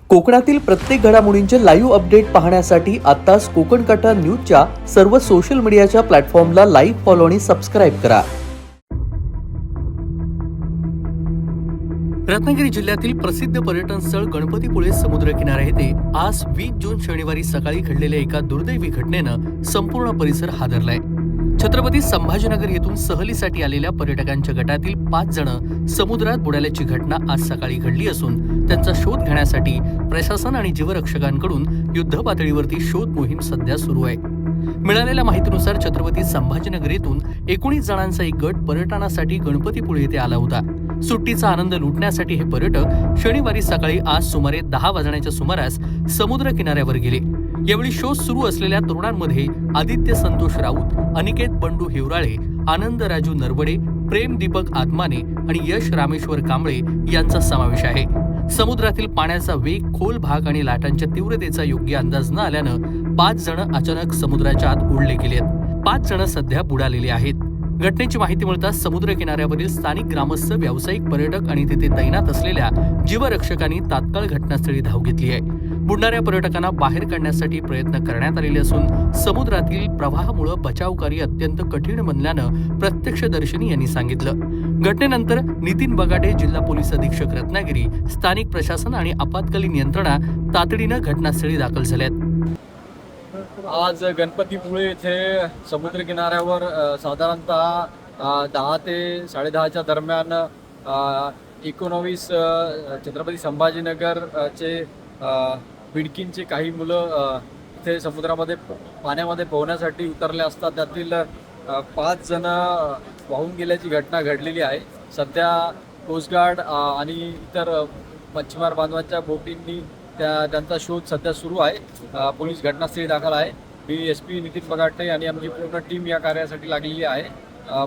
कोकणातील प्रत्येक घडामोडींचे लाईव्ह अपडेट पाहण्यासाठी आताच कोकण कटा न्यूजच्या सर्व सोशल मीडियाच्या प्लॅटफॉर्मला लाईक, फॉलो आणि सबस्क्राईब करा. रत्नागिरी जिल्ह्यातील प्रसिद्ध पर्यटन स्थळ गणपतीपुळे समुद्रकिनारा येथे आज 20 जून शनिवारी सकाळी घडलेल्या एका दुर्दैवी घटनेनं संपूर्ण परिसर हादरलाय. छत्रपती संभाजीनगर येथून सहलीसाठी आलेल्या पर्यटकांच्या गटातील 5 जण समुद्रात बुडाल्याची घटना आज सकाळी घडली असून त्यांचा शोध घेण्यासाठी प्रशासन आणि जीवरक्षकांकडून युद्ध पातळीवरती शोध मोहीम सध्या सुरू आहे. मिळालेल्या माहितीनुसार छत्रपती संभाजीनगर येथून 19 जणांचा एक गट पर्यटनासाठी गणपतीपुळे येथे आला होता. सुट्टीचा आनंद लुटण्यासाठी हे पर्यटक शनिवारी सकाळी आज सुमारे 10 वाजण्याच्या सुमारास समुद्र किनाऱ्यावर गेले. यावेळी शोध सुरू असलेल्या तरुणांमध्ये आदित्य संतोष राऊत, अनिकेत बंडू हिवराळे, आनंद राजू नरवडे, प्रेम दीपक आत्माने आणि यश रामेश्वर कांबळे यांचा समावेश आहे. समुद्रातील पाण्याचा वेग, खोल भाग आणि लाटांच्या तीव्रतेचा योग्य अंदाज न आल्यानं 5 जण अचानक समुद्राच्या आत उडले गेलेत. 5 जण सध्या बुडालेले आहेत. घटनेची माहिती मिळताच समुद्र किनाऱ्यावरील स्थानिक ग्रामस्थ, व्यावसायिक, पर्यटक आणि तिथे तैनात असलेल्या जीवरक्षकांनी तात्काळ घटनास्थळी धाव घेतली आहे. बुडणाऱ्या पर्यटकांना बाहेर काढण्यासाठी प्रयत्न करण्यात आलेले असून समुद्रातील प्रवाहामुळे बचावकार्य अत्यंत कठीण बनल्यानं प्रत्यक्षदर्शींनी यांनी सांगितलं. घटनेनंतर नितीन बगाटे, जिल्हा पोलीस अधीक्षक रत्नागिरी, स्थानिक प्रशासन आणि आपत्कालीन यंत्रणा तातडीनं घटनास्थळी दाखल झाल्यात. आज गणपतीपुळे येथे समुद्र किनाऱ्यावर साधारणतः 10 ते 10:30च्या दरम्यान 19 छत्रपती संभाजीनगरचे बिडकींचे काही मुलं इथे समुद्रामध्ये पाण्यामध्ये पोहण्यासाठी उतरले असतात. त्यातील 5 जण वाहून गेल्याची घटना घडलेली आहे. सध्या कोस्टगार्ड आणि इतर मच्छीमार बांधवांच्या बोटींनी त्यांचा शोध सध्या सुरू आहे. पोलीस घटनास्थळी दाखल आहे. SP नितीन बगाटे आणि आमची पूर्ण टीम या कार्यासाठी लागलेली आहे.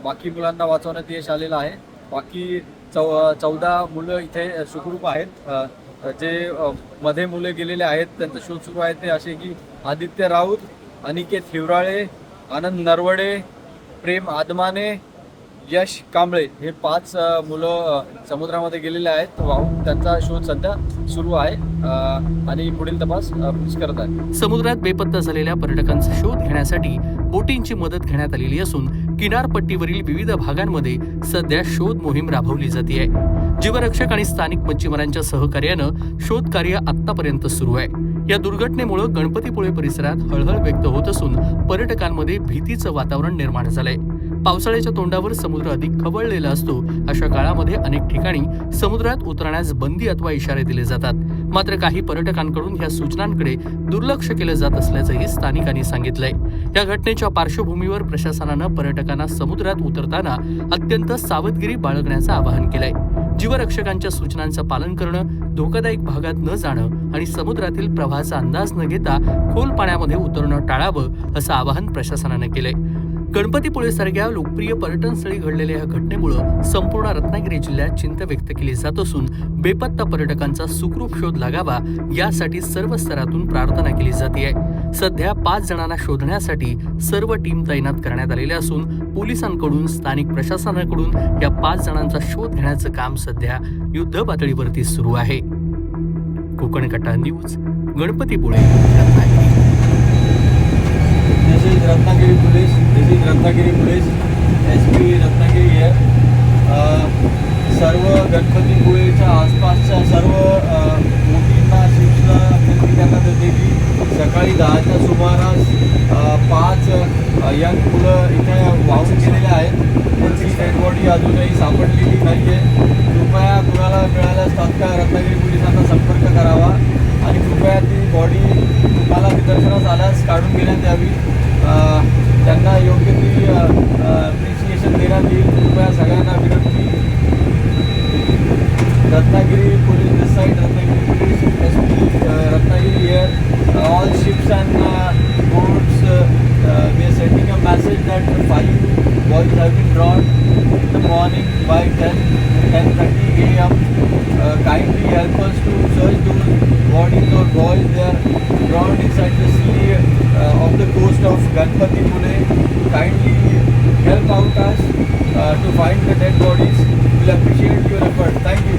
बाकी मुलांना वाचवण्यात यश आलेलं आहे. बाकी 14 मुलं इथे सुखरूप आहेत. जे मध्ये मुले गेलेले आहेत त्यांचा शोध सुरू आहे ते असे की आदित्य राऊत, अनिकेत हिवराळे, आनंद नरवडे, प्रेम आदमाने, यश कांबळे हे 5 मुलं समुद्रामध्ये गेलेले आहेत वाहून. त्यांचा शोध सध्या सुरू आहे आणि पुढील तपास पोलीस करत आहे. समुद्रात बेपत्ता झालेल्या पर्यटकांचा शोध घेण्यासाठी बोटींची मदत घेण्यात आलेली असून किनारपट्टीवरील विविध भागांमध्ये सध्या शोध मोहीम राबवली जाते. जीवरक्षक आणि स्थानिक मच्छीमारांच्या सहकार्यानं शोध कार्य आतापर्यंत सुरू आहे. या दुर्घटनेमुळे गणपतीपुळे परिसरात हळहळ व्यक्त होत असून पर्यटकांमध्ये भीतीचं वातावरण निर्माण झालंय. पावसाळ्याच्या तोंडावर समुद्र अधिक खवळलेला असतो. अशा काळामध्ये अनेक ठिकाणी समुद्रात उतरण्यास बंदी अथवा इशारे दिले जातात. मात्र काही पर्यटकांकडून या सूचनांकडे दुर्लक्ष केलं जात असल्याचंही स्थानिकांनी सांगितलंय. या घटनेच्या पार्श्वभूमीवर प्रशासनानं पर्यटकांना समुद्रात उतरताना अत्यंत सावधगिरी बाळगण्याचं आवाहन केलंय. जीवरक्षकांच्या सूचनांचं पालन करणं, धोकादायक भागात न जाणं आणि समुद्रातील प्रवाहाचा अंदाज न घेता खोल पाण्यामध्ये उतरणं टाळावं असं आवाहन प्रशासनानं केलंय. गणपतीपुळेसारख्या लोकप्रिय पर्यटन स्थळी घडलेल्या या घटनेमुळे संपूर्ण रत्नागिरी जिल्ह्यात चिंता व्यक्त केली जात असून बेपत्ता पर्यटकांचा सुखरूप शोध लागावा यासाठी सर्व स्तरातून प्रार्थना केली जाते. सध्या 5 जणांना शोधण्यासाठी सर्व टीम तैनात करण्यात आलेल्या असून पोलिसांकडून, स्थानिक प्रशासनाकडून या 5 जणांचा शोध घेण्याचं काम सध्या युद्ध पातळीवरती सुरू आहे. कोकण कटा news, Ganpatipule, Ratnagiri. Ratnagiri police SP Ratnagiri here. सर्व गणपतीपुळेच्या आसपासच्या सर्व बोटींना, शिप्सला विनंती करण्यात येते की सकाळी 10च्या सुमारास 5 यंग मुलं इथे वाहून गेलेले आहेत. त्यांची डेड बॉडी अजूनही सापडलेली नाही आहे. कृपया कुणाला मिळाल्यास तात्काळ रत्नागिरी पोलिसांना संपर्क करावा आणि कृपया ती बॉडी तुम्हाला निदर्शनास आल्यास काढून घेण्यात यावी. त्यांना योग्य ती अप्रिसिएशन देण्यात येईल. कृपया सगळ्यांना विनंती. Ratnagiri police this side, Ratnagiri police SP Ratnagiri here. All ships and boats, we are sending a message that 5 boys have been drowned in the morning by 10:30 AM. Kindly help us to search those bodies or boys. They are drowned inside the sea of the coast of Ganpatipule. Kindly help out us to find the dead bodies. We'll appreciate your effort. Thank you.